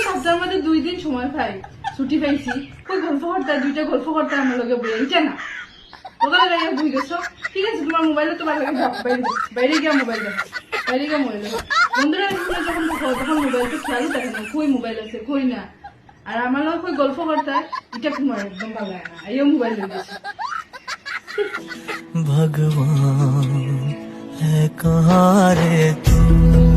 সপ্তাহের মধ্যে 2 দিন সময় পাই, ছুটি পাইছি, কই গল্প করতে, 2টা গল্প করতে আমার লগে বই এইটা না ওখানে লাগিয়ে বই গেছো। ঠিক আছে, তোমার মোবাইলে তোমার লাগে বাইরে গিয়ে মোবাইল দেখো, বাইরে গিয়ে মোবাইল দেখো। বন্ধুরা যখন দেখো তখন মোবাইলটা খেয়ালও থাকে না, কই মোবাইল আছে কই না। আর আমার লগে কই গল্প করতে এটা তোমার একদম ভালো লাগে না, এই মোবাইল হয়ে গেছে। भगवान है कहाँ रे तू।